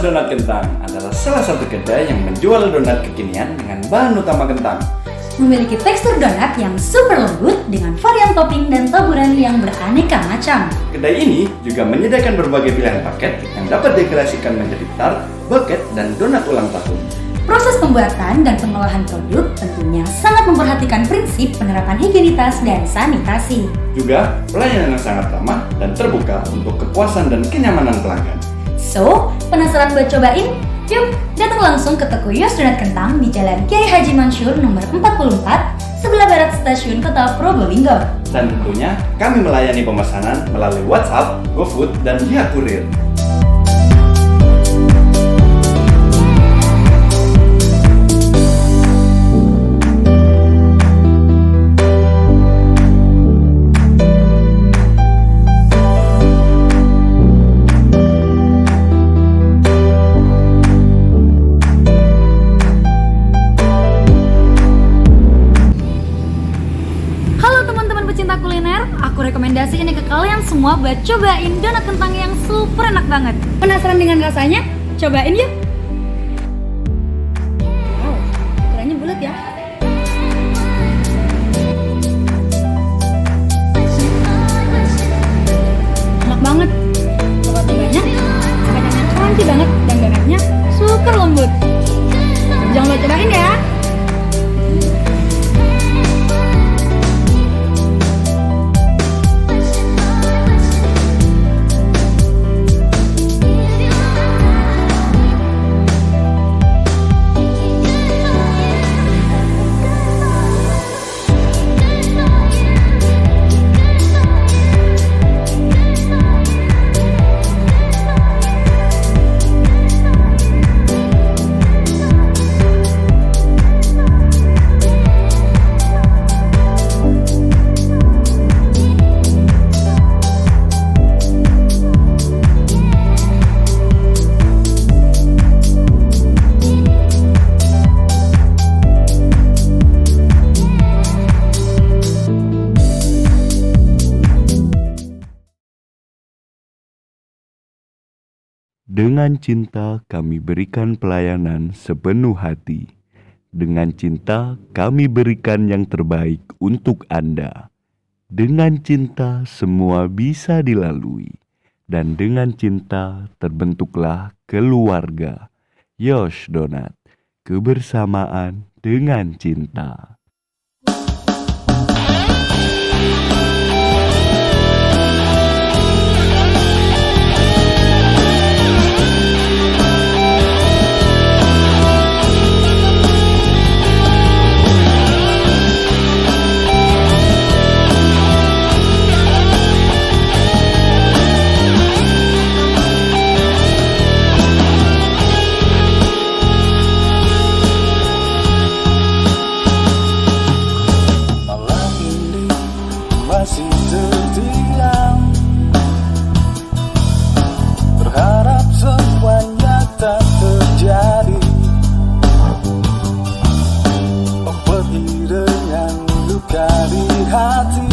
Donat Kentang adalah salah satu kedai yang menjual donat kekinian dengan bahan utama kentang. Memiliki tekstur donat yang super lembut dengan varian topping dan taburan yang beraneka macam. Kedai ini juga menyediakan berbagai pilihan paket yang dapat dikreasikan menjadi tart, bucket, dan donat ulang tahun. Proses pembuatan dan pengolahan produk tentunya sangat memperhatikan prinsip penerapan higienitas dan sanitasi. Juga pelayanan yang sangat ramah dan terbuka untuk kepuasan dan kenyamanan pelanggan. So, penasaran buat cobain? Yuk, datang langsung ke toko Yos Donat Kentang di Jalan Kiai Haji Mansur nomor 44, sebelah barat Stasiun Kota Probolinggo. Dan tentunya kami melayani pemesanan melalui WhatsApp, GoFood, dan via kurir. Pecinta kuliner, aku rekomendasiin ini ke kalian semua buat cobain donat kentang yang super enak banget. Penasaran dengan rasanya? Cobain yuk! Wow, ukurannya bulat ya. Enak banget. Coba bunganya, kacangnya crunchy banget dan donatnya super lembut. Jangan lupa cobain ya! Dengan cinta kami berikan pelayanan sepenuh hati. Dengan cinta kami berikan yang terbaik untuk Anda. Dengan cinta semua bisa dilalui. Dan dengan cinta terbentuklah keluarga. Yos Donat, kebersamaan dengan cinta. Masih terdiam, berharap semuanya tak terjadi. Oh, pergi dengan luka di hati,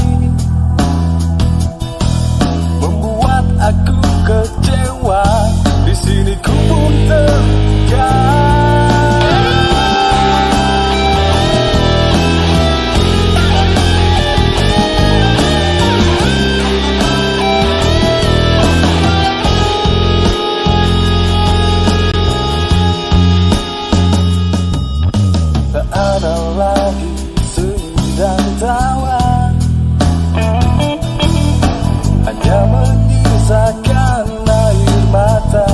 membuat aku kecewa. Di sini ku pun terdiam. Ada lagi sunyi dan tawa, hanya menyisakan air mata.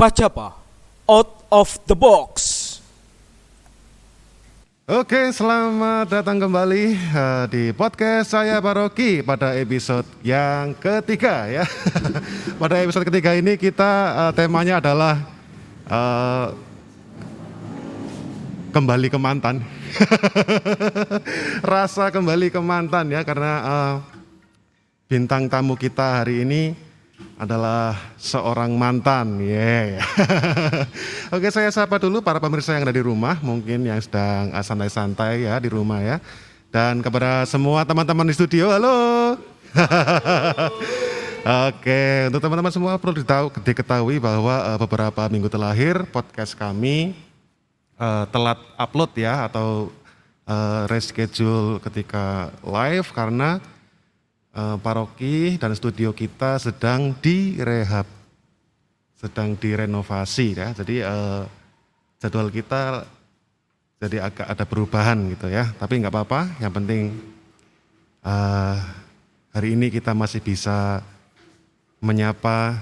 Pacapa, out of the box. Oke, selamat datang kembali di podcast saya Paroki pada episode yang ketiga ya. Pada episode ketiga ini kita temanya adalah kembali ke mantan. Rasa kembali ke mantan ya, karena bintang tamu kita hari ini adalah seorang mantan. Oke, saya sapa dulu para pemirsa yang ada di rumah, mungkin yang sedang santai-santai ya di rumah ya. Dan kepada semua teman-teman di studio, halo. Oke, untuk teman-teman semua perlu diketahui bahwa beberapa minggu terakhir podcast kami telat upload ya, atau reschedule ketika live karena paroki dan studio kita sedang direhab, sedang direnovasi ya. Jadi jadwal kita jadi agak ada perubahan gitu ya. Tapi nggak apa-apa, yang penting hari ini kita masih bisa menyapa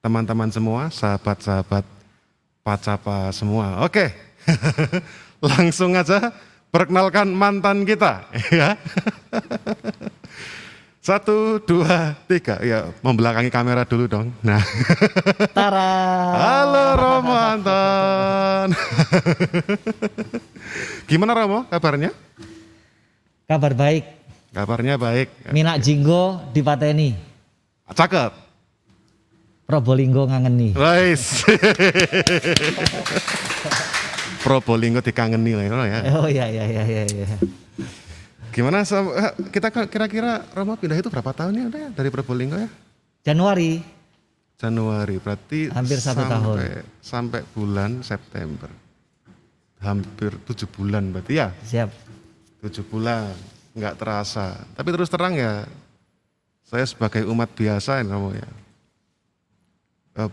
teman-teman semua, sahabat-sahabat Pacapa semua. Oke, langsung aja perkenalkan mantan kita ya. 1, 2, 3, ya membelakangi kamera dulu dong. Nah, Tara. halo Romo Anton. Gimana Romo kabarnya? Kabar baik. Kabarnya baik. Minak Jinggo dipateni. Cakep. Probolinggo ngangeni. Nice. Probolinggo dikangeni lah ya. Oh iya. Gimana kita kira-kira Romo pindah itu berapa tahun ya udah ya dari Probolinggo ya? Januari. Berarti Hampir 1 tahun. Sampai bulan September. Hampir 7 bulan berarti ya? Siap. 7 bulan, nggak terasa. Tapi terus terang ya, saya sebagai umat biasa ya Romo ya.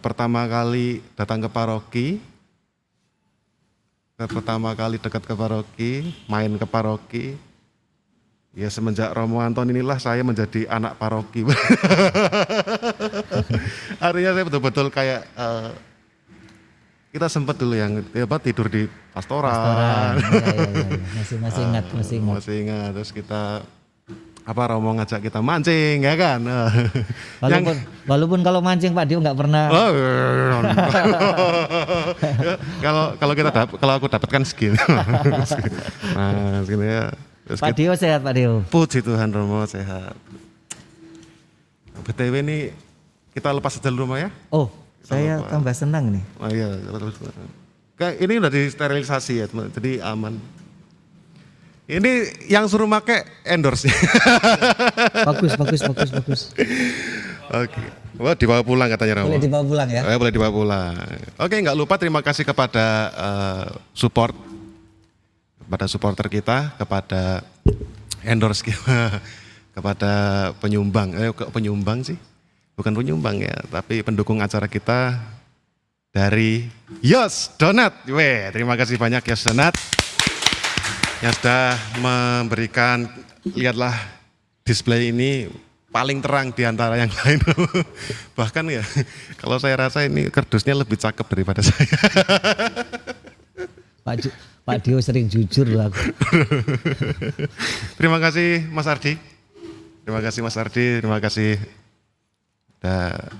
Pertama kali datang ke paroki, pertama kali dekat ke paroki, main ke paroki, ya semenjak Romo Anton inilah saya menjadi anak paroki. Artinya saya betul-betul kayak kita sempat dulu yang tidur di pastoran. Iya. Masih ingat. Masih ingat. Terus kita Romo ngajak kita mancing ya kan. Walaupun kalau mancing Pak Dio nggak pernah. Kalau aku dapatkan segini. Nah, segini ya. Terus Pak Dio sehat Pak Dio. Puji Tuhan Romo sehat. BTW ini kita lepas saja dulu ya. Oh, saya tambah senang nih. Oh iya, kayak ini udah disterilisasi ya teman, jadi aman. Ini yang suruh make endorse. Bagus. Oke. Wah, dibawa pulang katanya Romo. Boleh dibawa pulang ya. Boleh dibawa pulang. Oke, nggak lupa terima kasih kepada supporter kita, kepada endorse kita, kepada penyumbang. Kok penyumbang sih? Bukan penyumbang ya, tapi pendukung acara kita dari Yos Donat. Terima kasih banyak Yos Donat yang sudah memberikan, lihatlah display ini paling terang di antara yang lain. Bahkan ya, kalau saya rasa ini kardusnya lebih cakep daripada saya. Pak Dio sering jujur loh aku. Terima kasih Mas Ardi. Terima kasih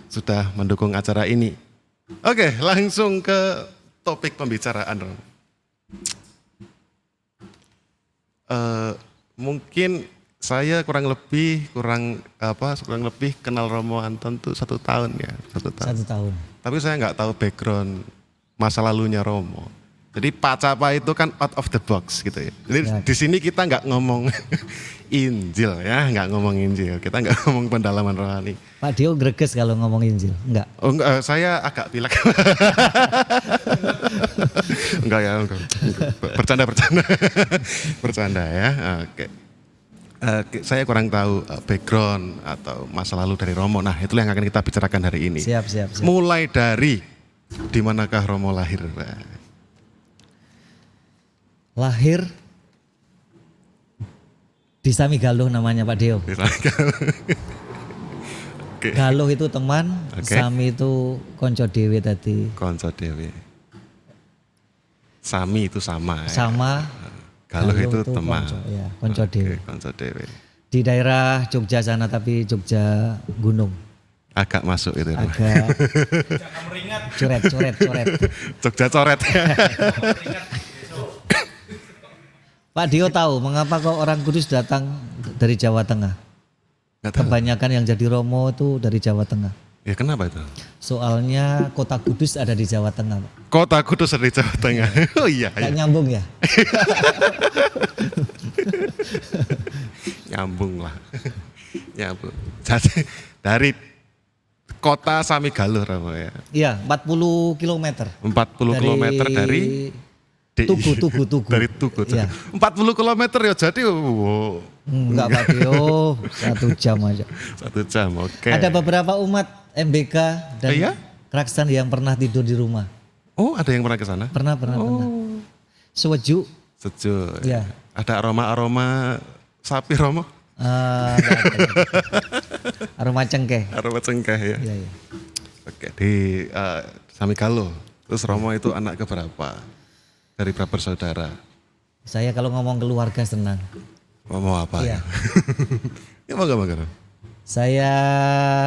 sudah mendukung acara ini. Oke, langsung ke topik pembicaraan. Mungkin saya kurang lebih kenal Romo Anton tuh 1 tahun ya, 1 tahun. 1 tahun. Tapi saya nggak tahu background masa lalunya Romo. Jadi Pacapa itu kan out of the box gitu ya. Jadi Ya. di sini kita nggak ngomong Injil ya, nggak ngomong Injil. Kita nggak ngomong pendalaman rohani. Pak Dio greges kalau ngomong Injil, enggak? Oh enggak, saya agak pilek. enggak. Bercanda. Bercanda ya. Oke. Saya kurang tahu background atau masa lalu dari Romo. Nah, itulah yang akan kita bicarakan hari ini. Siap. Mulai dari di manakah Romo lahir? Lahir di Samigaluh namanya Pak Dio. Oke. Galuh itu teman, Oke. Sami itu konco dewe tadi. Konco dewe. Sami itu sama. Ya. Sama Galuh itu teman. konco, ya, konco Oke, dewe. konco dewe. Di daerah Jogja sana tapi Jogja Gunung. Agak masuk itu. Agak coret. Jogja coret. Pak Dio tahu mengapa kok orang Kudus datang dari Jawa Tengah? Nggak tahu. Kebanyakan yang jadi romo itu dari Jawa Tengah. Ya kenapa itu? Soalnya kota Kudus ada di Jawa Tengah, Pak. Kota Kudus di Jawa Tengah. Oh iya. Nggak nyambung ya? Nyambung lah. Nyambung. Jadi dari kota Sami Galuh Romo ya. Iya, 40 km. 40 km dari Tugu. Dari Tugu. Iya. 40 km ya jadi wow. Enggak Pak Dio, 1 jam aja. 1 jam, oke. Ada beberapa umat MBK dan Iya? Kraksan yang pernah tidur di rumah. Oh, ada yang pernah ke sana? Pernah. Seweju. Sejuk. Iya. Ada aroma sapi Romo? Enggak ada. Aroma cengkeh. Aroma cengkeh ya. Iya. Oke, di Sami Galuh. Terus Romo itu anak keberapa? Dari berapa bersaudara? Saya kalau ngomong keluarga senang. Mau apa Iya. ya? Ya mangga. Saya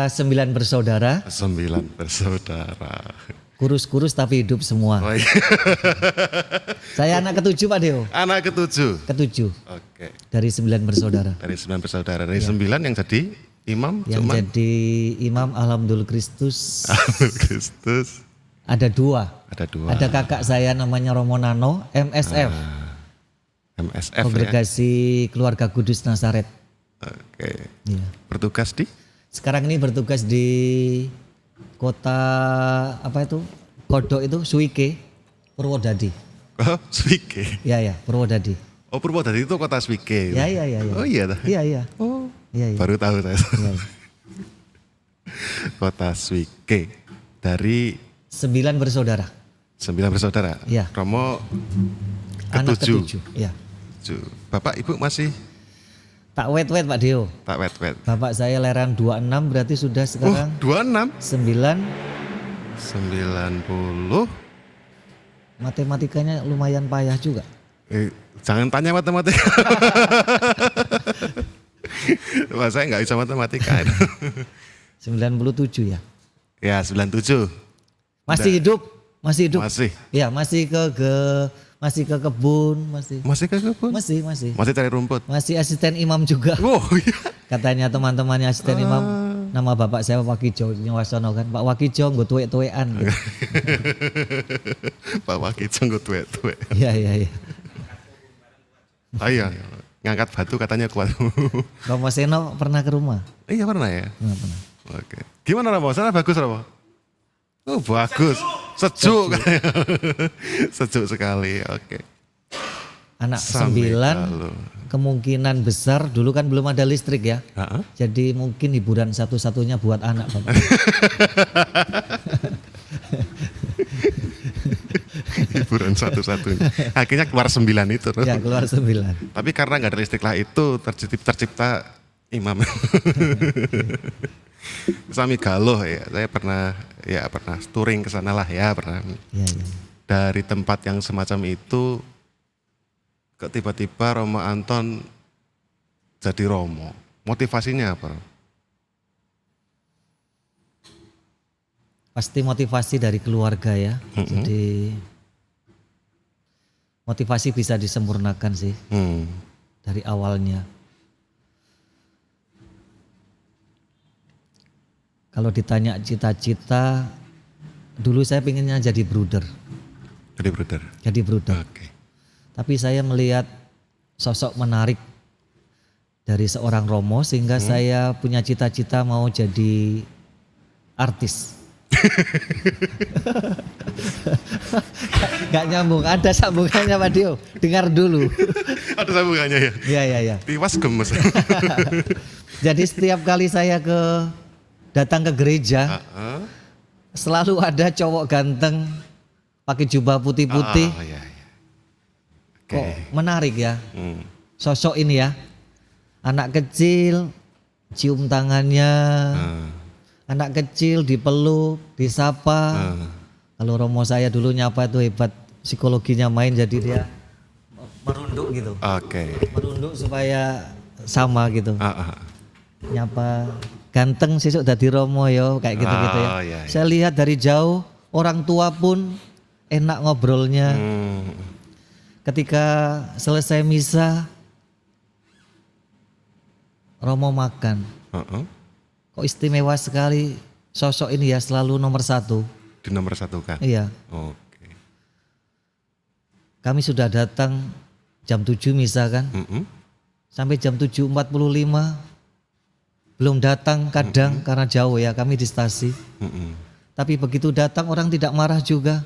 9 bersaudara, 9 bersaudara. kurus-kurus tapi hidup semua. Oh, iya. Saya anak ketujuh Pak Dio. Anak ketujuh. Ketujuh Oke. dari 9 bersaudara. Dari 9 bersaudara. Dari 9 yang jadi imam Yang cuman jadi imam Alhamdulillah Kristus Kristus. ada 2. Ada 2. Ada kakak saya namanya Romo Nano, MSF. MSF ya. Kongregasi Keluarga Kudus Nazaret. Oke. Iya. Bertugas di? Sekarang ini bertugas di kota apa itu? Kodok itu Suike, Purwodadi. Oh, Swike. Ya, Purwodadi. Oh, Purwodadi itu kota Swike. Ya. Oh iya dah. Iya. Oh. Iya. Baru tahu saya. Iya. Kota Swike. Dari 9 bersaudara. 9 bersaudara. Iya. Romo Anak ketujuh. ketujuh. Ya. Bapak Ibu masih Tak wet-wet Pak Dio. tak wet. Bapak saya lahiran 26 berarti sudah Oh, sekarang 26. 9. 90. Matematikanya lumayan payah juga. Jangan tanya matematika. Wah, saya nggak bisa matematika. 97 ya. Ya, 97. Masih hidup. Masih. Ya, masih ke kebun, masih. Masih ke kebun? Masih. Masih cari rumput. Masih asisten imam juga. Oh iya. Katanya teman-temannya asisten imam, nama bapak saya Pak Wakijo Nyawasono kan. Pak Wakijo nggo tuwek-tuwekan. Gitu. Pak Wakijo nggo tuwek-tuwek. Iya. Oh iya, ngangkat batu katanya kuat. Romo Seno pernah ke rumah? Iya pernah ya? Pernah. Oke. Gimana Romo? Sana bagus Romo? Oh bagus. Sejuk. Sejuk sekali. Oke. Anak Sami 9 Galuh. kemungkinan besar dulu kan belum ada listrik ya. Ha-ha. Jadi mungkin hiburan satu-satunya buat anak Bapak. Hiburan satu-satunya. Akhirnya keluar 9 itu. Ya keluar 9. Tapi karena nggak ada listrik lah itu tercipta imam. Sami Galuh ya. Saya pernah touring ke sana lah ya pernah. Iya. Dari tempat yang semacam itu kok tiba-tiba Romo Anton jadi Romo. Motivasinya apa? Pasti motivasi dari keluarga ya. Jadi motivasi bisa disempurnakan sih dari awalnya. Kalau ditanya cita-cita, dulu saya pinginnya jadi bruder. Jadi brother. Jadi bruder. Oke. Tapi saya melihat sosok menarik dari seorang Romo sehingga saya punya cita-cita mau jadi artis. Gak nyambung, ada sambungannya Pak Dio. Dengar dulu. Ada sambungannya ya? Iya. Tiwas gemes. Jadi setiap kali saya datang ke gereja, selalu ada cowok ganteng pakai jubah putih-putih. Iya. Kok menarik ya sosok ini ya. Anak kecil cium tangannya, Anak kecil dipeluk, disapa. Kalau Romo saya dulu nyapa itu hebat, psikologinya main jadi dia merunduk gitu. Oke. Merunduk supaya sama gitu. Nyapa ganteng sesuk dadi Romo yo kayak gitu-gitu ya. Iya. Saya lihat dari jauh orang tua pun enak ngobrolnya. Ketika selesai misa Romo makan. Kok istimewa sekali sosok ini ya, selalu nomor 1. Di nomor 1 kan? Iya. Oke. Kami sudah datang jam 7 misa kan. Sampai jam 7.45 belum datang kadang karena jauh ya, kami di stasi. Tapi begitu datang orang tidak marah juga.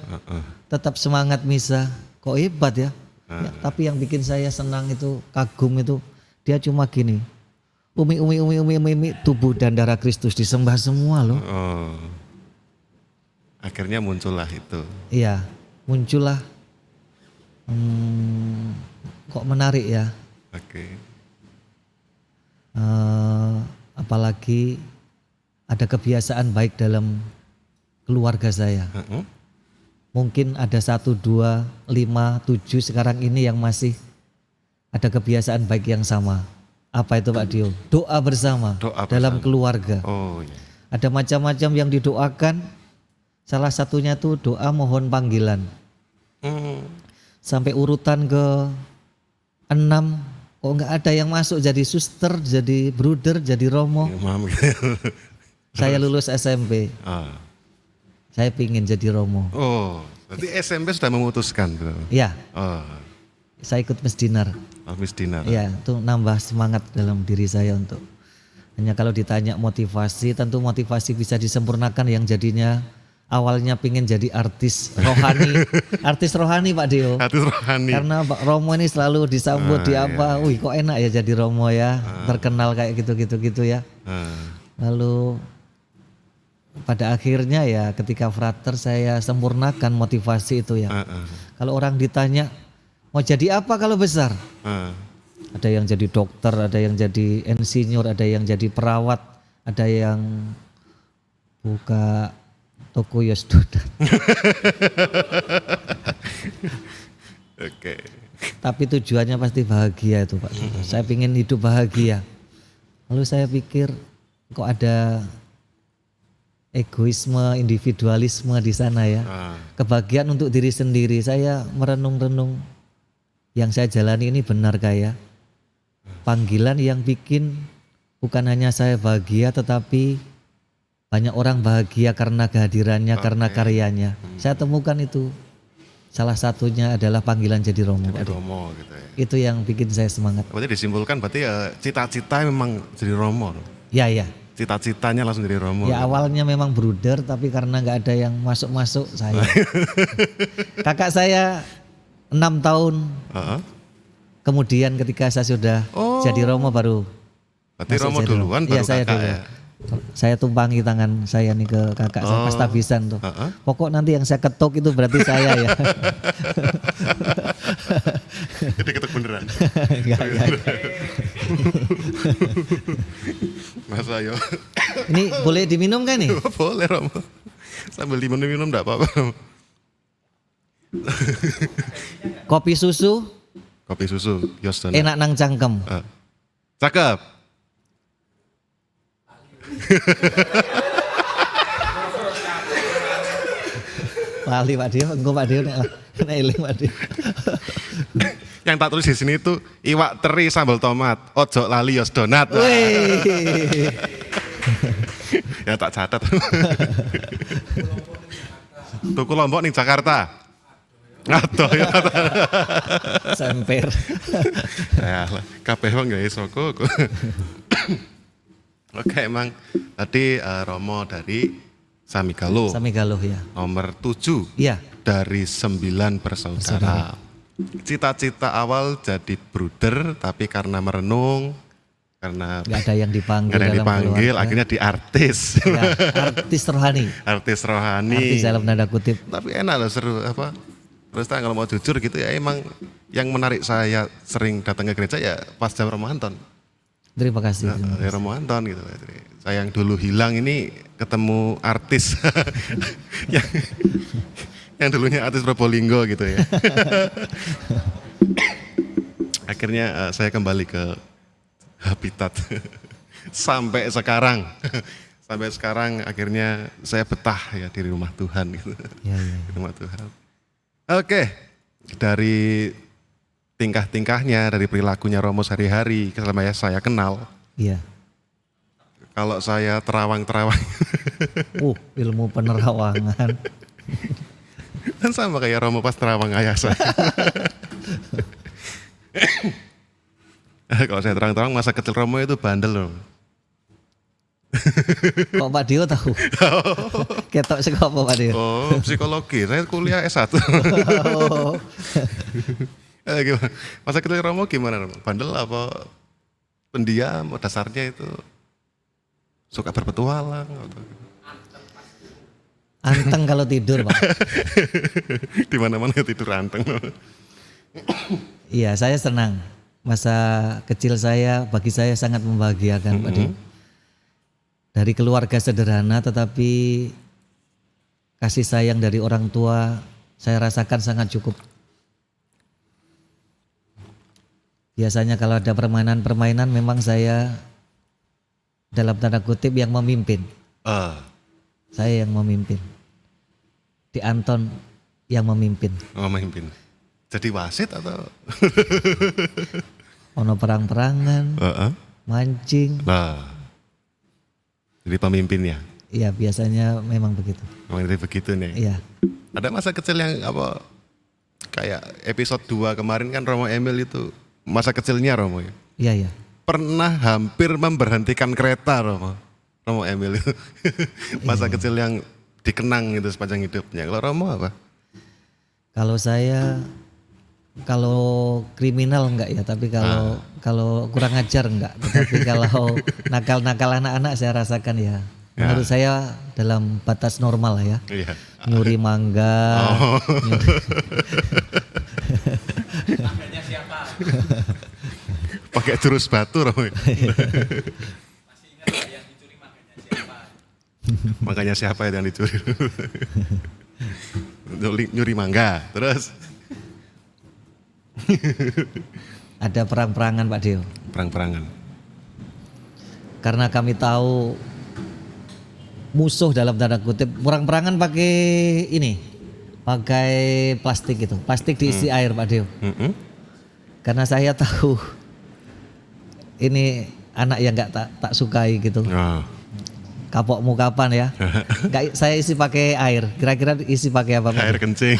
Tetap semangat misa. Kok hebat ya. Ya, tapi yang bikin saya senang itu, kagum itu, dia cuma gini. Umi, tubuh dan darah Kristus disembah semua loh. Akhirnya muncullah itu. Iya, muncullah. Kok menarik ya. Oke. Apalagi ada kebiasaan baik dalam keluarga saya. Mungkin ada 1, 2, 5, 7 sekarang ini yang masih ada kebiasaan baik yang sama. Apa itu Pak Dio? Doa bersama dalam keluarga. Oh iya. Ada macam-macam yang didoakan. Salah satunya tuh doa mohon panggilan. Sampai urutan ke 6, kok nggak ada yang masuk jadi suster, jadi bruder, jadi romo. Saya lulus SMP. Saya pingin jadi romo. Oh, berarti SMP sudah memutuskan tuh. Iya. Oh. Saya ikut Mesdinar. Mesdinar. Iya, itu nambah semangat dalam diri saya untuk. Hanya kalau ditanya motivasi, tentu motivasi bisa disempurnakan yang jadinya awalnya pingin jadi artis rohani. Artis rohani Pak Dio. Artis rohani. Karena Pak Romo ini selalu disambut di apa, wih kok enak ya jadi Romo ya, terkenal kayak gitu ya. Lalu pada akhirnya ya ketika frater saya sempurnakan motivasi itu ya. Kalau orang ditanya mau jadi apa kalau besar? Ada yang jadi dokter, ada yang jadi insinyur, ada yang jadi perawat, ada yang buka toko yos donat. Oke. Tapi tujuannya pasti bahagia itu Pak. Saya ingin hidup bahagia. Lalu saya pikir kok ada egoisme, individualisme di sana ya. Kebahagiaan untuk diri sendiri. Saya merenung-renung yang saya jalani ini benar kaya. Panggilan yang bikin bukan hanya saya bahagia tetapi banyak orang bahagia karena kehadirannya, karena karyanya. Saya temukan itu. Salah satunya adalah panggilan jadi Romo. Jadi Romo gitu ya. Itu yang bikin saya semangat. Berarti disimpulkan berarti cita-cita memang jadi Romo. Ya. Cita-citanya langsung jadi Romo. Ya awalnya memang bruder tapi karena nggak ada yang masuk-masuk saya. Kakak saya 6 tahun. Kemudian ketika saya sudah jadi Romo baru. Berarti Romo duluan baru saya kakak dulu. ya. Saya tumpangi tangan saya nih ke kakak saya pas tabisan tuh. Pokok nanti yang saya ketuk itu berarti saya ya. Jadi ketuk beneran. Enggak. Masa yo. Ini boleh diminum kan nih? Boleh Romo. Sambil diminum enggak apa-apa. Kopi susu Yos donat. enak nang cangkem. Cakep. Lali Pak Dio, engko Pak Dio nek eling Pak Dio. Yang tak tulis di sini itu iwak teri sambal tomat, ojo lali yos donat. Ya tak catat. Tuku Lombok ning Jakarta. Aduh ya. Semper. Ya, kabeh wong gawe soko. Oke, emang tadi Romo dari Samigalo. Samigalo ya. Nomor 7 Iya. dari 9 bersaudara. Cita-cita awal jadi bruder, tapi karena merenung, karena Nggak ada yang dipanggil. nggak ada yang dalam dipanggil, keluarga. akhirnya di artis. Ya, artis rohani. Artis rohani. Artis dalam tanda kutip. Tapi enak loh, seru apa. Terus kalau mau jujur gitu ya emang yang menarik saya sering datang ke gereja ya pas jam Ramadan. Terima kasih. Terima Dari kasih. Romo Anton gitu. Saya yang dulu hilang ini ketemu artis yang, yang dulunya artis Probolinggo gitu ya. Akhirnya saya kembali ke habitat sampai sekarang. Sampai sekarang akhirnya saya betah ya di rumah Tuhan gitu. Ya, ya. Di rumah Tuhan. Oke, dari tingkah-tingkahnya, dari perilakunya Romo sehari-hari, selama saya kenal, Iya. kalau saya terawang-terawang, Ilmu penerawangan. kan sama kayak Romo pas terawang ayah saya. Kalau saya terang-terang masa kecil Romo itu bandel loh. Kok Pak Dio tahu? Ketok sih kok apa Pak Dio? Oh, psikologi, saya kuliah S1. Oh. Gimana? Masa kecil Romo gimana Romo? Bandel apa pendiam, dasarnya itu suka berpetualang? Atau... Anteng kalau tidur Pak. Di mana-mana tidur anteng. Iya, saya senang. Masa kecil saya, bagi saya sangat membahagiakan Pak Dio. Dari keluarga sederhana tetapi kasih sayang dari orang tua saya rasakan sangat cukup. Biasanya kalau ada permainan-permainan memang saya dalam tanda kutip yang memimpin. Saya yang memimpin. Di Anton yang memimpin. Memimpin. Jadi wasit atau? Ono perang-perangan, mancing. Nah. Jadi pemimpinnya. Iya biasanya memang begitu. Memang jadi begitu nih. Iya. Ada masa kecil yang apa kayak episode 2 kemarin kan Romo Emil itu masa kecilnya Romo ya. Iya iya. Pernah hampir memberhentikan kereta Romo Emil itu. Masa kecil yang dikenang itu sepanjang hidupnya. Kalau Romo apa? Kalau saya kalau kriminal enggak ya, tapi kalau kurang ajar enggak. Tetapi kalau nakal-nakal anak-anak saya rasakan ya. Menurut saya dalam batas normal lah ya. Iya. Nyuri mangga. Pakai jurus batu Romo. Makanya siapa yang dicuri? Nyuri mangga. Terus Ada perang-perangan Pak Dio. perang-perangan. Karena kami tahu musuh dalam tanda kutip, perang-perangan pakai ini, pakai plastik itu, plastik diisi air Pak Dio. Karena saya tahu ini anak yang nggak tak sukai gitu. Kapokmu kapan ya? Nggak, saya isi pakai air. Kira-kira isi pakai apa Pak? Air kencing.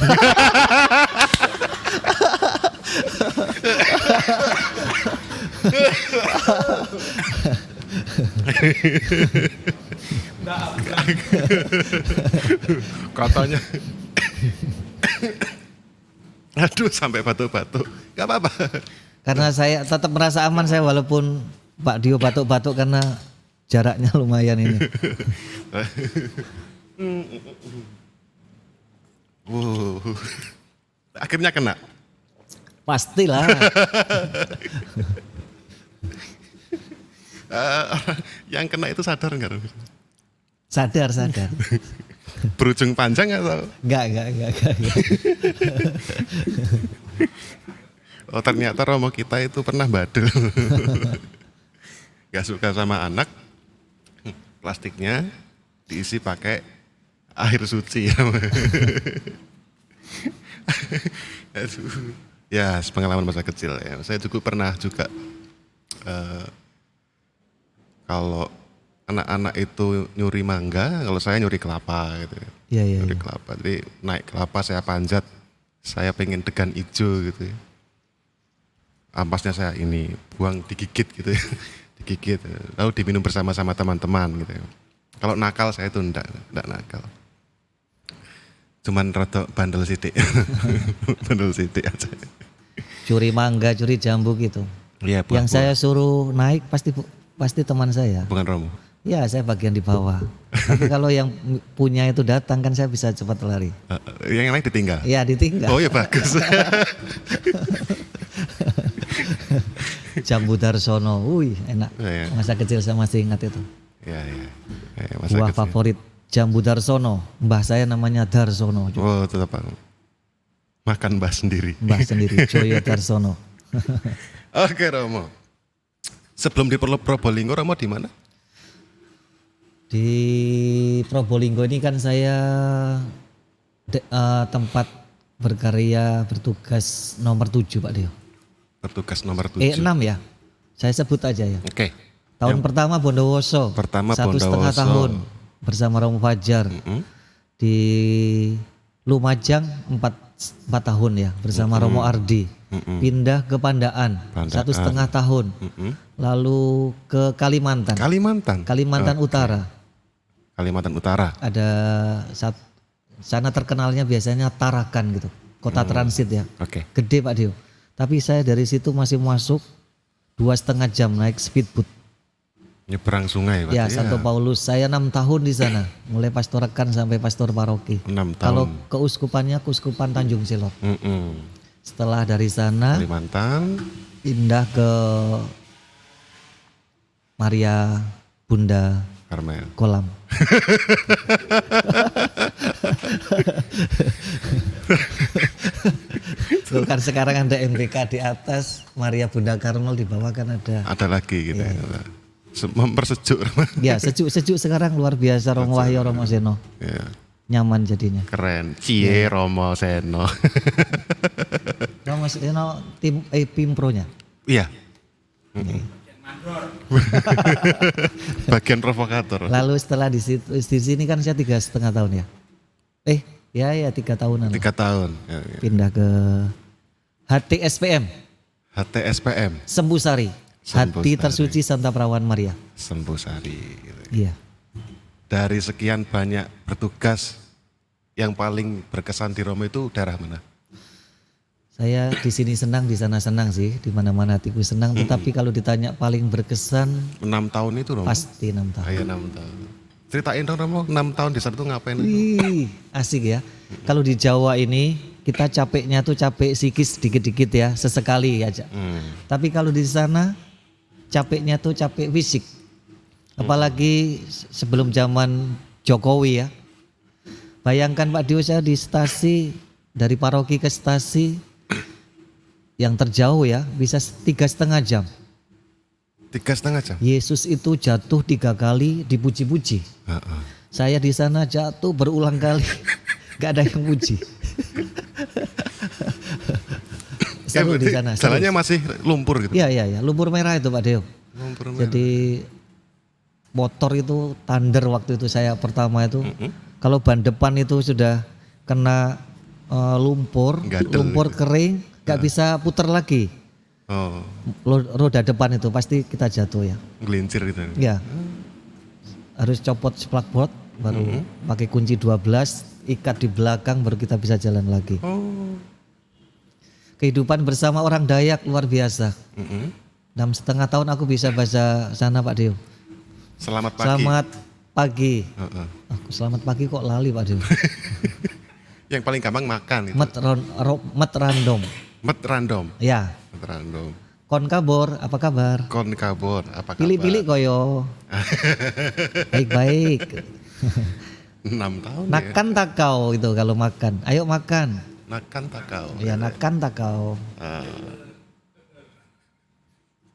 Katanya. Aduh sampai batuk-batuk. Gak apa-apa. Karena saya tetap merasa aman saya walaupun Pak Dio batuk-batuk karena jaraknya lumayan ini. Akhirnya kena. Pastilah. Yang kena itu sadar nggak? Sadar. Berujung panjang atau? Enggak. Oh ternyata Romo kita itu pernah badel. Gak suka sama anak, plastiknya diisi pakai air suci. Ya pengalaman masa kecil ya. Saya juga pernah juga kalau anak-anak itu nyuri mangga, kalau saya nyuri kelapa gitu. Iya. Nyuri kelapa, jadi naik kelapa saya panjat, saya pengen degan hijau gitu ya. Ampasnya saya ini buang digigit gitu ya. Digigit, lalu diminum bersama-sama teman-teman gitu ya. Kalau nakal saya itu enggak nakal. Cuman rada bandel sidik. Bandel sidik aja. Curi mangga, curi jambu gitu. Iya, Yang saya suruh naik pasti teman saya. Bukan Romo. Ya saya bagian di bawah. Tapi kalau yang punya itu datang kan saya bisa cepat lari. Yang lain ditinggal. Ya ditinggal. Oh ya bagus. Jambu Darsono, wih enak. Iya. Masa kecil saya masih ingat itu. Iya. Masa Buah kecil. favorit Jambu Darsono. Mbah saya namanya Darsono. Oh, tetap makan mbah sendiri. Mbah sendiri, Joyo Darsono. Oke Romo. Sebelum di Probolinggo, Romo di mana? Di Probolinggo ini kan saya tempat berkarya bertugas nomor 7 Pak Dio. Bertugas nomor 7. 6 ya. Saya sebut aja ya. Oke. Tahun pertama Bondowoso. Pertama 1,5 Bondowoso. tahun bersama Romo Fajar. Di Lumajang 4 tahun ya bersama Romo Ardi. Pindah ke Pandaan 1,5 tahun. Lalu ke Kalimantan. Kalimantan Utara. Kalimantan Utara. Ada sana terkenalnya biasanya Tarakan gitu. Kota transit ya. Oke. Gede Pak Dio. Tapi saya dari situ masih masuk 2,5 jam naik speedboat. Nyebrang sungai Pak. Ya, Santo Paulus. Saya 6 tahun di sana, mulai pastor rekan sampai pastor paroki. 6 tahun. Kalau keuskupannya Keuskupan Tanjung Silor. Setelah dari sana Kalimantan pindah ke Maria Bunda Karmel. Kolam. Bukan sekarang ada MBK di atas, Maria Bunda Karmel di bawah kan ada. Ada lagi gitu ya. Mempersejuk. Ya sejuk sekarang luar biasa Romo Wahyo Romo Seno. Ya, Nyaman jadinya. keren. Cie Romo Seno. Romo Seno tim Pimpronya. Iya. Bagian provokator. Lalu setelah di sini kan saya 3,5 tahun ya. Ya 3 tahunan. 3 tahun. Ya. Pindah ke HTSPM HTSPM. Sembusari. Hati Sembusari. Tersuci Santa Perawan Maria. Sembusari. Gitu. Iya. Dari sekian banyak bertugas, yang paling berkesan di Romo itu daerah mana? Saya di sini senang, di sana senang sih, di mana-mana hatiku senang. Tetapi kalau ditanya paling berkesan 6 tahun itu Romo? pasti 6 tahun. Ayo 6 tahun. Ceritain dong Romo, 6 tahun di sana tuh ngapain? Wih, asik ya. Kalau di Jawa ini kita capeknya tuh capek psikis dikit-dikit ya, sesekali aja. Tapi kalau di sana capeknya tuh capek fisik. Apalagi sebelum zaman Jokowi ya. Bayangkan Pak Dio, saya di stasi, dari paroki ke stasi yang terjauh ya, bisa 3,5 jam. 3,5 jam? Yesus itu jatuh 3 kali dipuji-puji. Saya di sana jatuh berulang kali, gak ada yang puji. Seru di sana. seru. Jalannya masih lumpur gitu? Iya, lumpur merah itu Pak Deo. Lumpur merah. Jadi motor itu thunder waktu itu saya pertama itu. Kalau ban depan itu sudah kena lumpur, Gadel lumpur gitu. kering, gak bisa puter lagi. Oh, Roda depan itu pasti kita jatuh ya. ngelincir gitu. Ya. Harus copot spakbor baru pakai kunci 12, ikat di belakang baru kita bisa jalan lagi. Oh. Kehidupan bersama orang Dayak luar biasa. 6,5 tahun aku bisa bahasa sana Pak Dio. Selamat pagi. Selamat pagi. Heeh. Aku selamat pagi kok lali Pak Dio. Yang paling gampang makan itu. Met random. Met random. Ya. Met random. Kon kabor, apa kabar? Kon kabur, apa kabar? Pilih-pilih koyo. Baik-baik. 6 tahun ya. Nakan tak kau itu kalau makan. Ayo makan. Nakan tak kau. Ya nakan tak kau.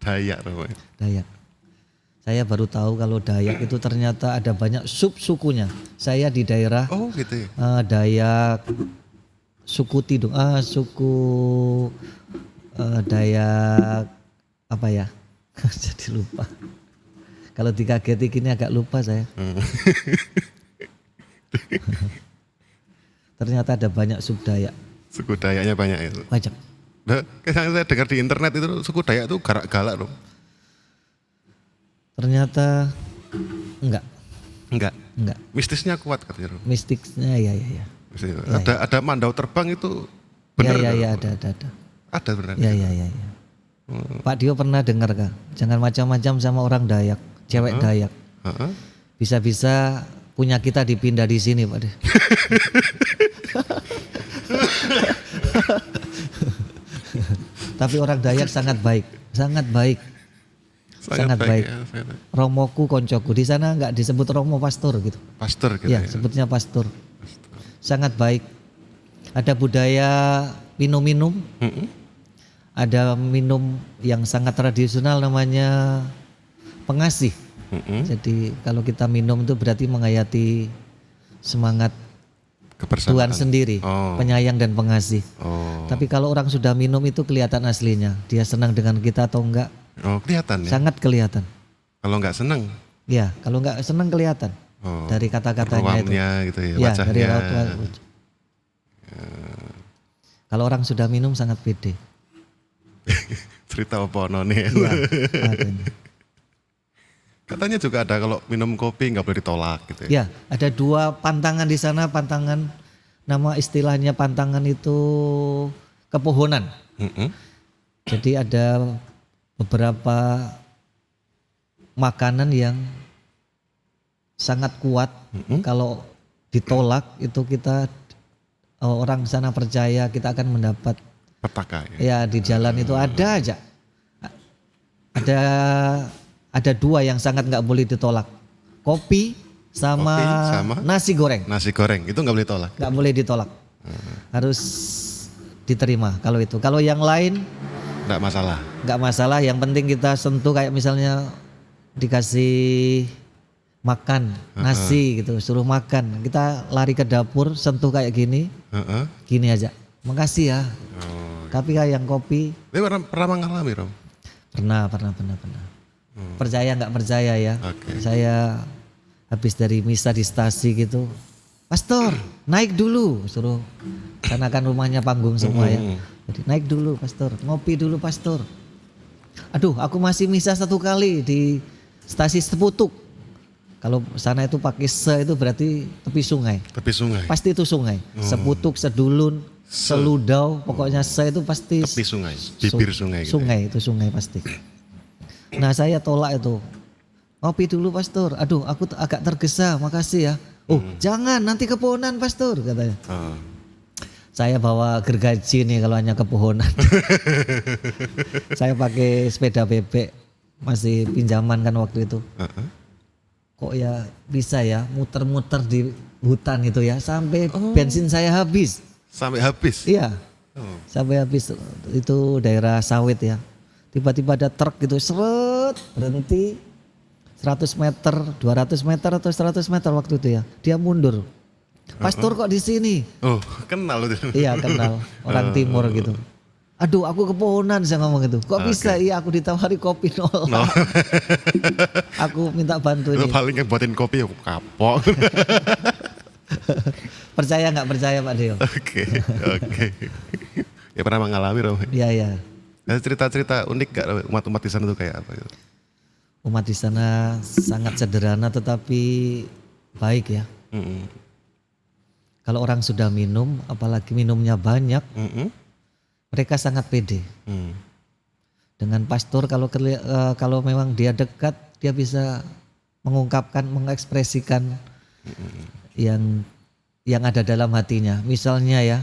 Dayak Romo. Dayak. Saya baru tahu kalau Dayak itu ternyata ada banyak sub-sukunya. Saya di daerah Oh gitu ya. Dayak suku Tidung, suku Dayak apa ya? Jadi lupa. Kalau dikageti gini agak lupa saya. Ternyata ada banyak sub Dayak. Suku Dayaknya banyak itu. Banyak. Nah, saya dengar di internet itu suku Dayak itu galak-galak loh. Ternyata enggak. Enggak. Mistisnya kuat katanya. Romo. Mistiknya ya. Mistisnya. Ada mandau terbang itu benar. Ya, ada. Ada benar. Ya. Pak Dio pernah dengar kah? Jangan macam-macam sama orang Dayak, cewek Dayak. Bisa-bisa punya kita dipindah di sini, Pak Dio. Tapi orang Dayak sangat baik, sangat baik. Sangat baik. Ya, sangat. Romoku koncoku di sana nggak disebut romo pastor gitu. Pastor gitu Ya, ya. sebutnya pastor. Sangat baik. Ada budaya minum-minum. Ada minum yang sangat tradisional namanya pengasih. Jadi kalau kita minum itu berarti menghayati semangat Kebersamaan. Tuhan sendiri, penyayang dan pengasih. Tapi kalau orang sudah minum itu kelihatan aslinya. Dia senang dengan kita atau enggak. Oh, kelihatan ya. Sangat kelihatan. Kalau nggak senang, Ya, kalau enggak senang kelihatan. Dari kata-katanya itu. ruamnya gitu ya, Ya, wajahnya. dari raut. Kalau orang sudah minum sangat pede. Cerita apa nih? Iya, adanya. Katanya juga ada kalau minum kopi nggak boleh ditolak gitu ya. Ya, ada 2 pantangan di sana. Pantangan, nama istilahnya pantangan itu kepohonan. Jadi ada beberapa makanan yang sangat kuat. Kalau ditolak itu kita orang sana percaya kita akan mendapat Petaka ya. ya di jalan itu ada aja. Ada 2 yang sangat nggak boleh ditolak. Kopi sama nasi goreng. Nasi goreng itu nggak boleh ditolak. Nggak boleh ditolak. Harus diterima kalau itu. Kalau yang lain Nggak masalah. nggak masalah. Yang penting kita sentuh kayak misalnya dikasih makan nasi gitu, suruh makan. Kita lari ke dapur sentuh kayak gini, gini aja. Makasih ya. Tapi kayak yang kopi. Tapi pernah mengalami Rom? Pernah. Percaya nggak percaya ya. Saya habis dari misa di stasi gitu. Pastor, naik dulu. Suruh, karena kan rumahnya panggung semua ya. Jadi naik dulu pastor, ngopi dulu pastor. Aduh, aku masih misa 1 kali di stasi Seputuk. Kalau sana itu pakai itu berarti tepi sungai. Tepi sungai. Pasti itu sungai. Seputuk, Sedulun, Seludau, pokoknya itu pasti Tepi sungai, bibir sungai. Gitu. Sungai itu sungai pasti. Nah saya tolak itu. Ngopi dulu pastor. Aduh aku agak tergesa, makasih ya. Oh jangan nanti kepohonan pastor katanya. Saya bawa gergaji nih kalau hanya kepohonan. Saya pakai sepeda bebek, masih pinjaman kan waktu itu. Kok ya bisa ya muter-muter di hutan itu ya sampai bensin saya habis. Sampai habis? Iya, sampai habis itu daerah sawit ya. Tiba-tiba ada truk gitu seret berhenti 100 meter, 200 meter atau 100 meter waktu itu ya. Dia mundur. Pastor kok di sini? Oh kenal itu? Iya kenal, orang timur gitu. Aduh aku kepohonan saya ngomong gitu. Kok bisa? Iya aku ditawari kopi nolak. Aku minta bantu Itu ini. paling yang buatin kopi aku kapok. Percaya nggak percaya Pak Deo? Oke. Ya pernah mengalami Rom? Iya. Ada cerita-cerita unik gak umat-umat di sana tuh kayak apa gitu? Umat di sana sangat sederhana tetapi baik ya. Kalau orang sudah minum, apalagi minumnya banyak, mereka sangat pede. Dengan pastor kalau memang dia dekat, dia bisa mengungkapkan, mengekspresikan yang ada dalam hatinya. Misalnya ya,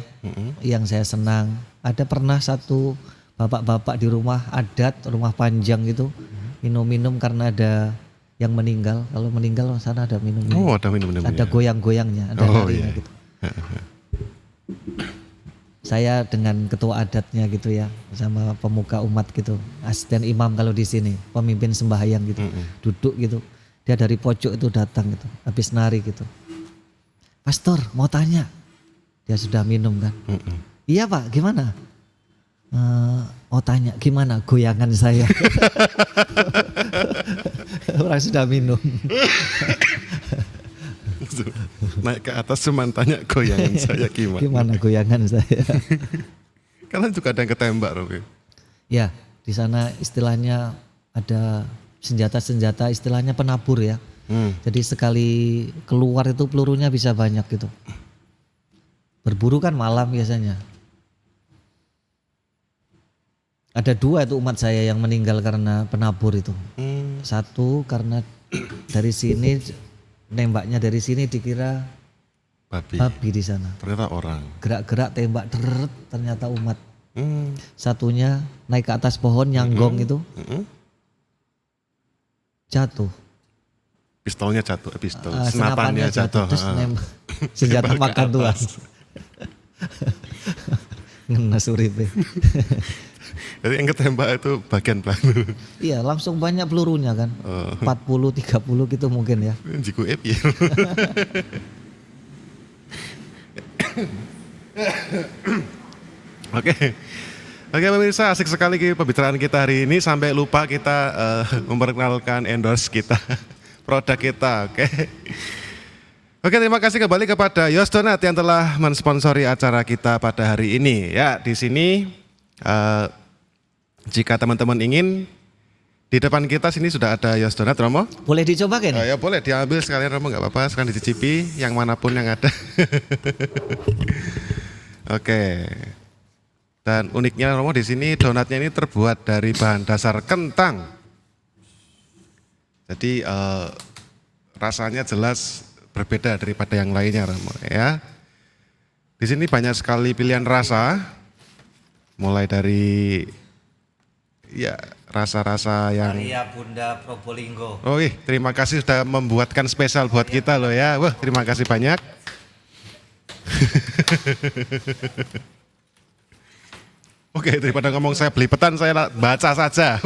yang saya senang, ada pernah satu bapak-bapak di rumah adat, rumah panjang gitu, minum-minum karena ada yang meninggal. Kalau meninggal sana ada minum-minum. Oh ada minum-minum. Ada goyang-goyangnya, ada harinya gitu. Saya dengan ketua adatnya gitu ya, sama pemuka umat gitu, asisten imam kalau di sini, pemimpin sembahyang gitu, duduk gitu. Dia dari pojok itu datang gitu, habis nari gitu. Pastor mau tanya, dia sudah minum kan? Iya Pak, gimana? Mau tanya gimana goyangan saya? Orang sudah minum. Naik ke atas cuma tanya goyangan saya gimana. Gimana goyangan saya? Kalian juga ada yang ketembak Robi? Ya, di sana istilahnya ada senjata-senjata istilahnya penabur ya. Jadi sekali keluar itu pelurunya bisa banyak gitu. Berburu kan malam biasanya. Ada 2 itu umat saya yang meninggal karena penabur itu. Satu karena dari sini nembaknya dari sini dikira babi di sana. Ternyata orang. Gerak-gerak tembak ternyata umat. Satunya naik ke atas pohon nyanggong itu jatuh. Pistolnya jatuh, pistol. Senapannya Senapannya jatuh. Terus senjata makan Tuhan. Ngenes uripe. Jadi yang ketembak itu bagian belakang. Iya, langsung banyak pelurunya kan. 40, 30 gitu mungkin ya. Jiku ya. Oke. Oke pemirsa, asik sekali pembicaraan kita hari ini. Sampai lupa kita memperkenalkan endorse kita, produk kita. Oke, terima kasih kembali kepada Yos Donat yang telah mensponsori acara kita pada hari ini. Ya, di sini jika teman-teman ingin, di depan kita sini sudah ada Yos Donat, Romo. Boleh dicoba kan? Ya boleh diambil sekalian, Romo, nggak apa-apa. Sekarang dicicipi yang manapun yang ada. Oke. Dan uniknya, Romo, di sini donatnya ini terbuat dari bahan dasar kentang. Jadi rasanya jelas berbeda daripada yang lainnya, Romo, ya. Di sini banyak sekali pilihan rasa, mulai dari ya rasa-rasa yang Maria Bunda Probolinggo. Oh terima kasih sudah membuatkan spesial buat kita loh ya. Wah, terima kasih banyak. Oke, daripada ngomong saya belipetan, saya baca saja.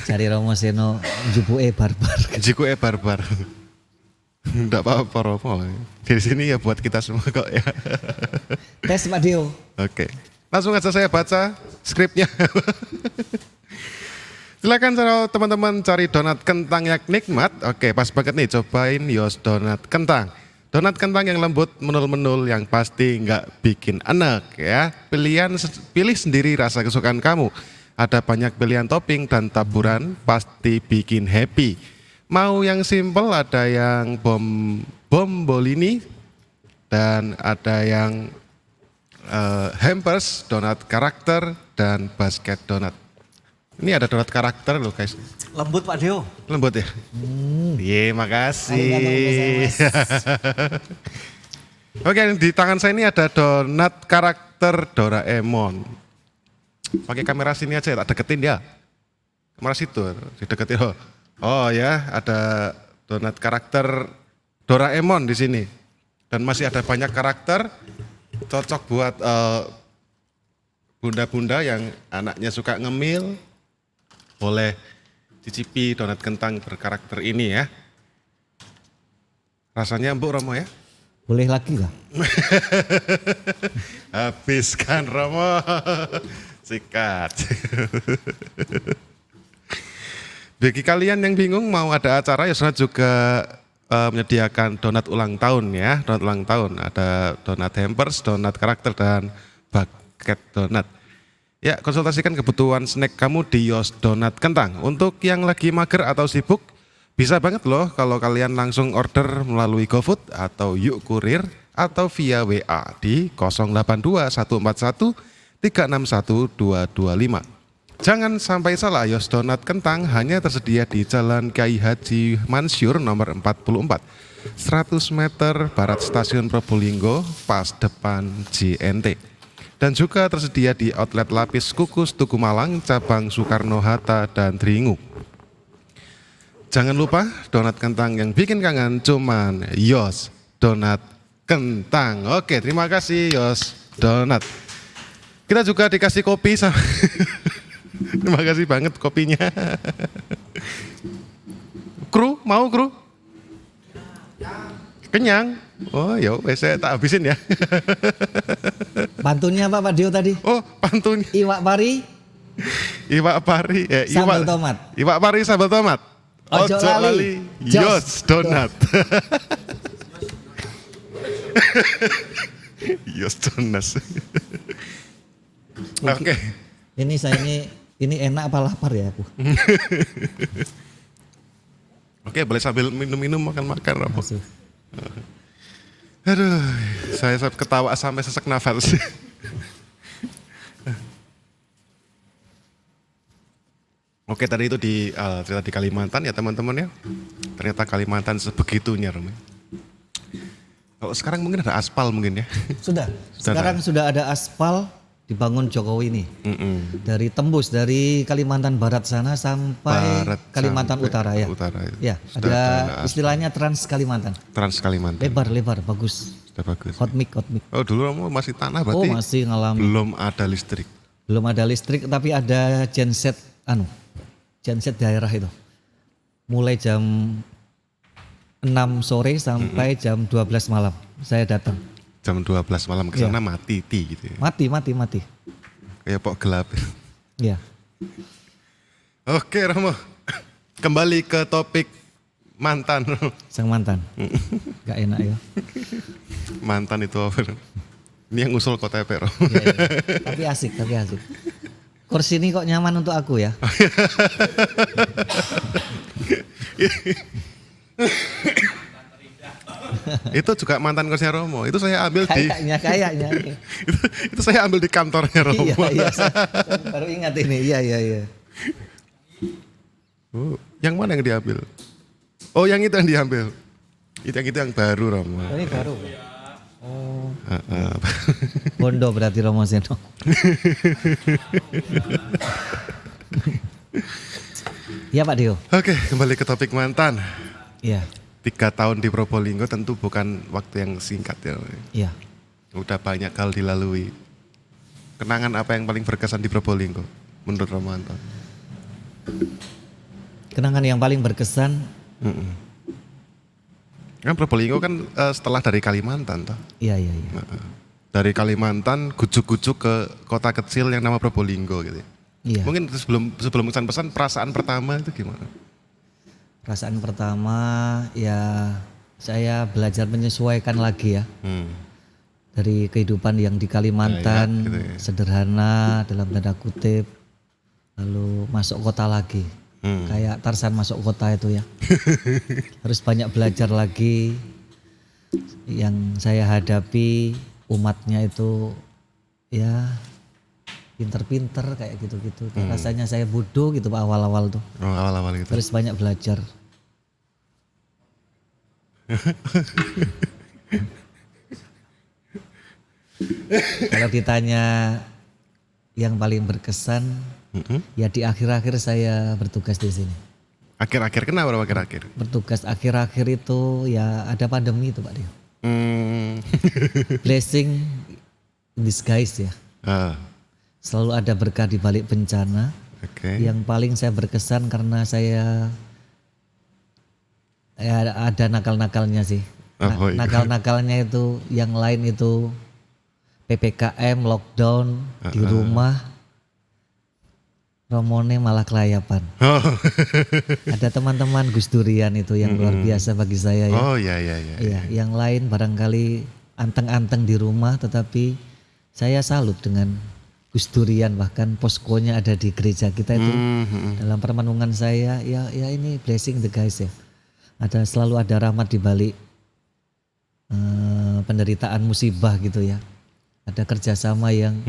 Cari Romo Seno jupuke barbar. Jiku barbar. Enggak apa-apa, Romo. Di sini ya buat kita semua kok ya. Tes Pak Dio. Oke. Langsung aja saya baca skripnya. Silakan kalau teman-teman cari donat kentang yang nikmat. Oke, pas banget nih, cobain Yos Donat Kentang. Donat kentang yang lembut, menul-menul, yang pasti nggak bikin enek ya. Pilih sendiri rasa kesukaan kamu. Ada banyak pilihan topping dan taburan, pasti bikin happy. Mau yang simple, ada yang bombolini, dan ada yang hampers, donat karakter, dan basket donat. Ini ada donat karakter loh guys. Lembut Pak Dio. Lembut ya? Iya, makasih. Oke, di tangan saya ini ada donat karakter Doraemon. Pakai kamera sini aja, tak deketin ya. Kamera situ, dideketin. Oh ya, ada donat karakter Doraemon di sini. Dan masih ada banyak karakter, cocok buat bunda-bunda yang anaknya suka ngemil. Boleh cicipi donat kentang berkarakter ini ya. Rasanya empuk, Romo ya? Boleh lagi lah. Habiskan, Romo. Sikat. Bagi kalian yang bingung mau ada acara, Yos Donat juga menyediakan donat ulang tahun ya. Donat ulang tahun, ada donat hampers, donat karakter, dan bucket donat. Ya, konsultasikan kebutuhan snack kamu di Yos Donat Kentang. Untuk yang lagi mager atau sibuk, bisa banget loh kalau kalian langsung order melalui GoFood atau Yuk Kurir atau via WA di 082 141 361 225. Jangan sampai salah, Yos Donat Kentang hanya tersedia di Jalan Kiai Haji Mansyur nomor 44, 100 meter barat stasiun Probolinggo, pas depan JNT. Dan juga tersedia di outlet Lapis Kukus Tugu Malang, cabang Soekarno-Hatta dan Dringu. Jangan lupa donat kentang yang bikin kangen cuman Yos Donat Kentang. Oke, terima kasih Yos Donat. Kita juga dikasih kopi sama terima kasih banget kopinya. Kru, mau kru? Kenyang? Oh ya, saya tak habisin ya. Pantunnya apa Pak Dio tadi? Oh, pantun. Iwak pari, Iwak pari, sambal tomat. Iwak pari sambal tomat. Ojo lali, Yos Donat. Yos Donat. Oke. Ini saya ini enak apa lapar ya aku? Oke, boleh sambil minum-minum, makan-makan, Romo. Masuk. Aduh, saya ketawa sampai sesak nafas. Oke, tadi itu di cerita di Kalimantan ya teman-teman ya. Ternyata Kalimantan sebegitunya, Romo. Kalau sekarang mungkin ada aspal mungkin ya. Sudah. Sekarang sudah ada aspal dibangun Jokowi ini. Dari tembus dari Kalimantan Barat sana sampai Kalimantan sampai Utara ya. Utara. Ya, Sudah ada aspal. istilahnya Trans Kalimantan. Trans Kalimantan. Lebar, bagus. Sudah bagus. Hot mic. Oh dulu kamu masih tanah Oh, berarti masih ngalamin. belum ada listrik. Belum ada listrik tapi ada genset daerah itu. Mulai jam 6 sore sampai jam 12 malam saya datang. Jam 12 malam ke sana mati gitu ya. Mati. Kayak pok gelap. Ya. Oke Romo, kembali ke topik mantan. Sang mantan. Gak enak ya. Mantan itu apa? Ini yang usul KTP Romo. Ya. Tapi asik. Kursi ini kok nyaman untuk aku ya. Itu juga mantan kosnya Romo. Itu saya ambil Kayaknya. itu saya ambil di kantornya Romo. Iya. Saya baru ingat ini. Iya. Oh, yang mana yang diambil? Oh, yang itu yang diambil. Itu yang baru Romo. Ini baru. Oh. Bondo berarti Romo Seno. Iya Pak Dio. Oke, kembali ke topik mantan. Iya. 3 tahun di Probolinggo tentu bukan waktu yang singkat ya. Iya. Udah banyak hal dilalui. Kenangan apa yang paling berkesan di Probolinggo menurut Romanto? Kenangan yang paling berkesan. Kan Probolinggo kan setelah dari Kalimantan toh. Iya. Dari Kalimantan gujuk-gujuk ke kota kecil yang nama Probolinggo gitu. Iya. Mungkin sebelum pesan-pesan perasaan pertama itu gimana? Perasaan pertama ya saya belajar menyesuaikan lagi ya. Dari kehidupan yang di Kalimantan, gitu ya. sederhana dalam tanda kutip, lalu masuk kota lagi. Kayak Tarsan masuk kota itu ya. Harus banyak belajar lagi. Yang saya hadapi umatnya itu ya pinter-pinter kayak gitu-gitu. Rasanya saya bodoh gitu Pak awal-awal tuh. Oh, awal-awal gitu. Terus banyak belajar. Kalau ditanya yang paling berkesan, ya di akhir-akhir saya bertugas di sini. Akhir-akhir kenapa akhir-akhir? Bertugas akhir-akhir itu ya ada pandemi itu Pak Dio. Blessing in disguise ya. Selalu ada berkah di balik bencana. Yang paling saya berkesan karena saya ada nakal-nakalnya sih. Nakal-nakalnya itu yang lain itu PPKM, lockdown di rumah. Romone malah kelayapan. Ada teman-teman Gus Durian itu yang luar biasa bagi saya ya. Oh iya. Iya, yang lain barangkali anteng-anteng di rumah tetapi saya salut dengan Gus Durian, bahkan poskonya ada di gereja kita itu. Dalam permenungan saya ya ini blessing the guys ya. Selalu ada rahmat di balik penderitaan musibah gitu ya. Ada kerjasama yang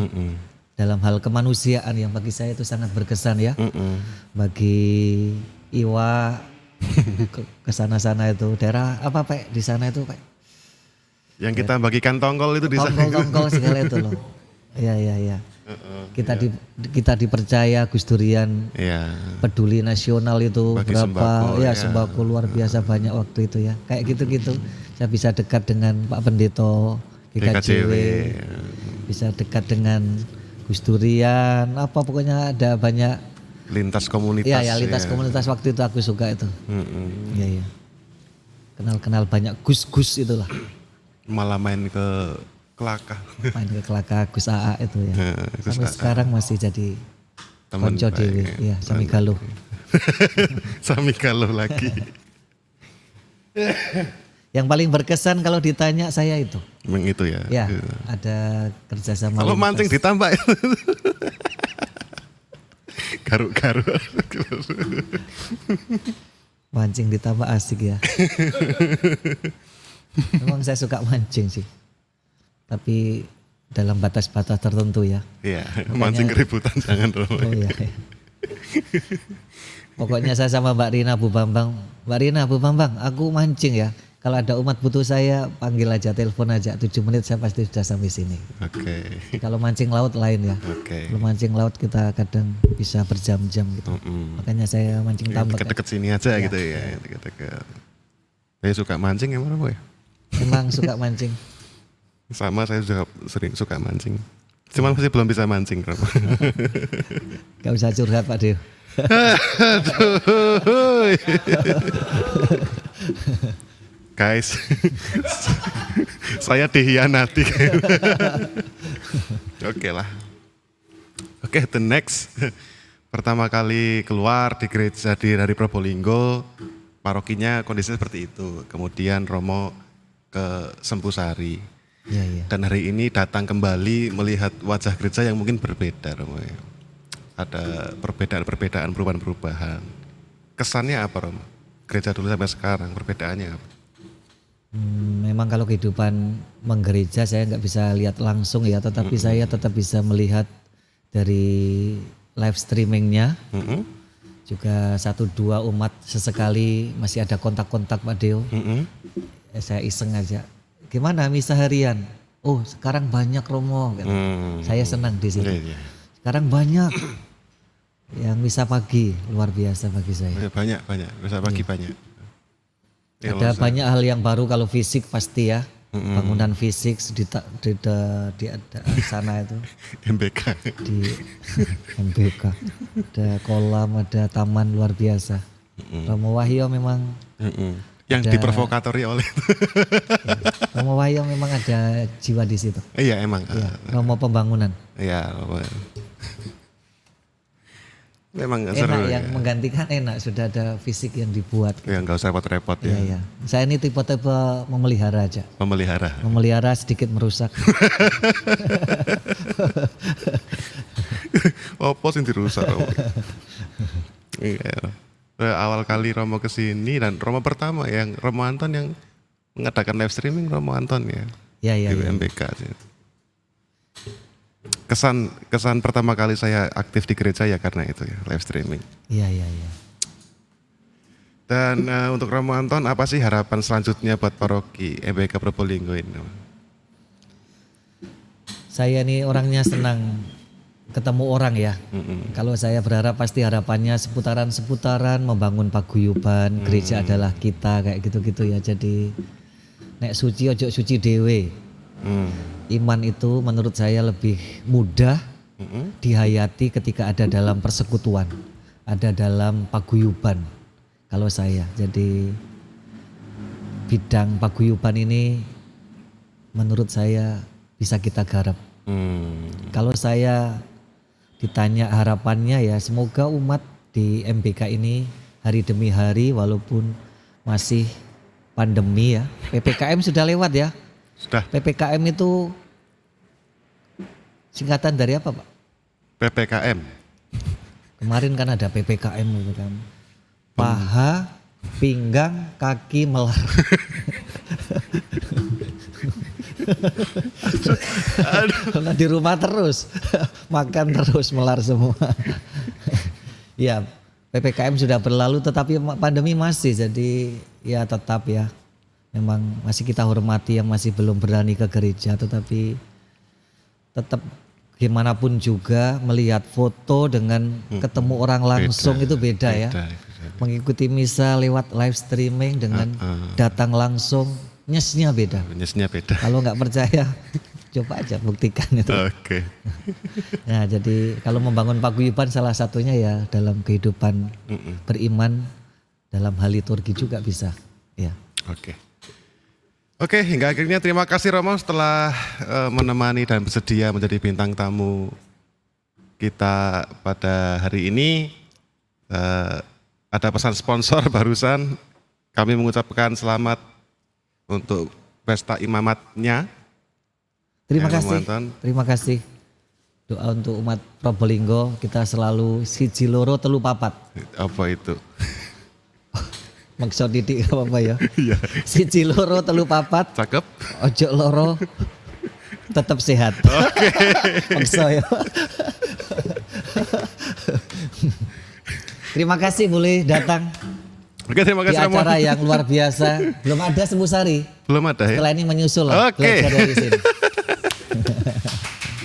dalam hal kemanusiaan yang bagi saya itu sangat berkesan ya. Bagi Iwa ke sana-sana itu daerah apa Pak di sana itu Pak? Yang kita bagikan tongkol itu di sana. Tongkol segala itu loh. Iya. Kita dipercaya Gus Durian peduli nasional itu bagi berapa sembako, sembako luar biasa banyak waktu itu ya. Kayak gitu-gitu saya bisa dekat dengan Pak Pendeta GKJW. Bisa dekat dengan Gus Durian, pokoknya ada banyak lintas komunitas. Iya, lintas komunitas waktu itu aku suka itu. Iya. Kenal-kenal banyak Gus-Gus itulah. Malah main ke Kelakah. Main ke Kelakah Gus AA itu ya. Sampai sekarang masih jadi konco dewe. Iya, Sami Galuh. Sami Galuh lagi. Yang paling berkesan kalau ditanya saya itu. Memang itu ya. Ya, ada kerjasama. Kalau mancing ditambah ya. Garuk-garuk. Mancing ditambah asik ya. Memang saya suka mancing sih. Tapi dalam batas-batas tertentu ya. Iya, mancing keributan jangan dong. Oh iya. Pokoknya saya sama Mbak Rina Bu Bambang, aku mancing ya. Kalau ada umat butuh saya, panggil aja, telepon aja, 7 menit saya pasti sudah sampai sini. Oke. Kalau mancing laut lain ya. Oke. Kalau mancing laut kita kadang bisa berjam-jam gitu. Makanya saya mancing tambak. Deket-deket sini aja gitu ya. Deket-deket. Saya suka mancing emang Romo ya? Emang suka mancing. Sama, saya juga sering suka mancing. Cuman masih belum bisa mancing Romo. Gak usah curhat Pak Dio. Aduh. Guys, saya dihianati. Oke lah. Oke, the next. Pertama kali keluar di gereja dari Probolinggo, parokinya kondisinya seperti itu. Kemudian Romo ke Sempusari. Iya. Dan hari ini datang kembali melihat wajah gereja yang mungkin berbeda Romo. Ada perbedaan-perbedaan, perubahan-perubahan. Kesannya apa Romo? Gereja dulu sampai sekarang, perbedaannya apa? Memang kalau kehidupan menggereja saya nggak bisa lihat langsung ya, tetapi saya tetap bisa melihat dari live streamingnya. Juga 1-2 umat sesekali masih ada kontak-kontak Pak Deo. Saya iseng aja. Gimana misa harian? Oh sekarang banyak Romo. Gitu. Saya senang di sini. Sekarang banyak yang misa pagi, luar biasa bagi saya. Banyak. Misa pagi banyak. Ada banyak hal yang baru kalau fisik pasti ya. Bangunan fisik di sana itu. MBK. Di MBK. Ada kolam, ada taman luar biasa. Romo Wahyo memang yang diprovokatori oleh Romo Wahyo memang ada jiwa di situ. Iya emang. Ya, Romo pembangunan. Iya. Memang Enak seru yang menggantikan enak, sudah ada fisik yang dibuat. Ya nggak usah repot-repot ya. Iya. Saya ini tipe-tipe memelihara aja. Memelihara sedikit merusak. Apa sih dirusak Romo? Iya. Awal kali Romo kesini dan Romo pertama yang Romo Anton yang mengadakan live streaming Romo Anton ya. Iya. Di MBK sih. Kesan pertama kali saya aktif di gereja ya karena itu ya, live streaming. Iya. Dan untuk Romo Anton, apa sih harapan selanjutnya buat paroki MBK Probolinggo ini? Saya nih orangnya senang ketemu orang ya. Kalau saya berharap pasti harapannya seputaran membangun paguyuban, gereja adalah kita kayak gitu-gitu ya. Jadi nek suci ojo suci dewe. Iman itu menurut saya lebih mudah dihayati ketika ada dalam persekutuan, ada dalam paguyuban. Kalau saya, jadi bidang paguyuban ini menurut saya bisa kita garap. Kalau saya ditanya harapannya ya semoga umat di MBK ini hari demi hari walaupun masih pandemi ya, PPKM sudah lewat ya. Sudah. PPKM itu singkatan dari apa Pak? PPKM. Kemarin kan ada PPKM gitu kan. Paha, pinggang, kaki melar. Karena di rumah terus, makan terus melar semua. Ya PPKM sudah berlalu tetapi pandemi masih, jadi ya tetap ya. Memang masih kita hormati yang masih belum berani ke gereja, tetapi tetap gimana pun juga melihat foto dengan ketemu orang langsung itu beda ya. Mengikuti misa lewat live streaming dengan datang langsung nyesnya beda. Kalau nggak percaya coba aja buktikan itu. Oke. Nah jadi kalau membangun paguyuban salah satunya ya dalam kehidupan beriman, dalam hal liturgi juga bisa. Ya. Oke, hingga akhirnya terima kasih Romo setelah menemani dan bersedia menjadi bintang tamu kita pada hari ini. Ada pesan sponsor barusan, kami mengucapkan selamat untuk pesta imamatnya. Terima kasih. Doa untuk umat Probolinggo, kita selalu siji loro telu papat. Apa itu? Maksud didik apa ya? Siji loro telu papat. Cakep. Ojo loro tetap sehat. Oke. Maksud ya. Terima kasih boleh datang. Oke, terima di kasih Romo. acara yang luar biasa. Belum ada Sembusari. Belum ada ya? Setelah ini menyusul lah, Oke. belajar dari sini.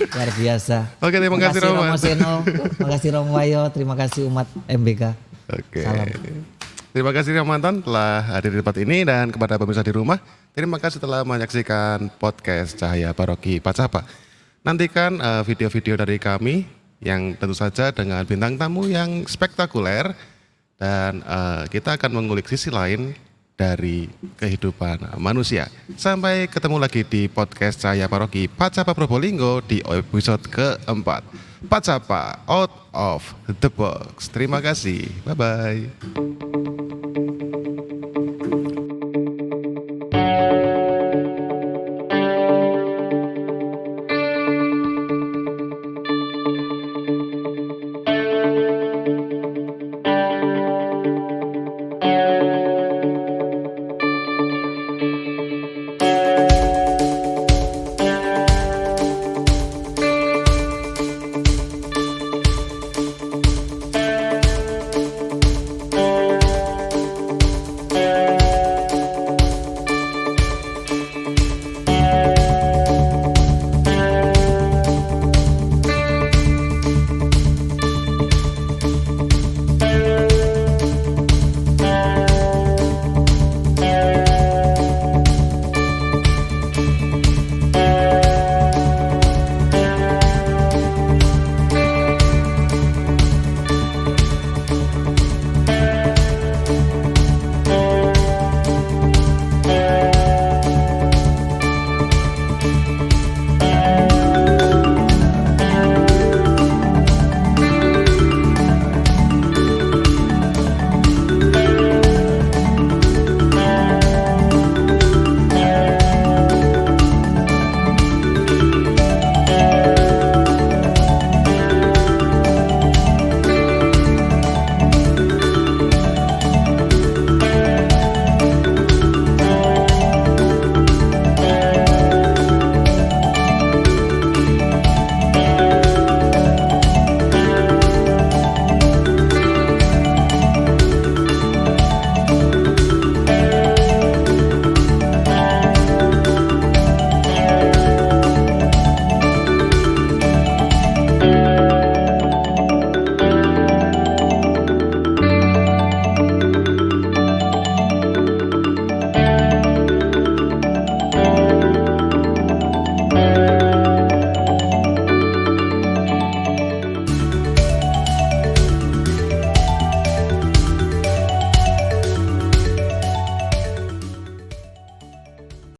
Luar biasa. Oke, terima kasih Romo. Romo Seno, terima kasih Romo Wayo, terima kasih umat MBK. Oke. Salam. Terima kasih Ramantan telah hadir di tempat ini dan kepada pemirsa di rumah, terima kasih telah menyaksikan podcast Cahaya Paroki Pacapa. Nantikan video-video dari kami yang tentu saja dengan bintang tamu yang spektakuler dan kita akan mengulik sisi lain dari kehidupan manusia. Sampai ketemu lagi di podcast Cahaya Paroki Pacapa Probolinggo di episode keempat. Pacapa Out of the Box. Terima kasih. Bye-bye.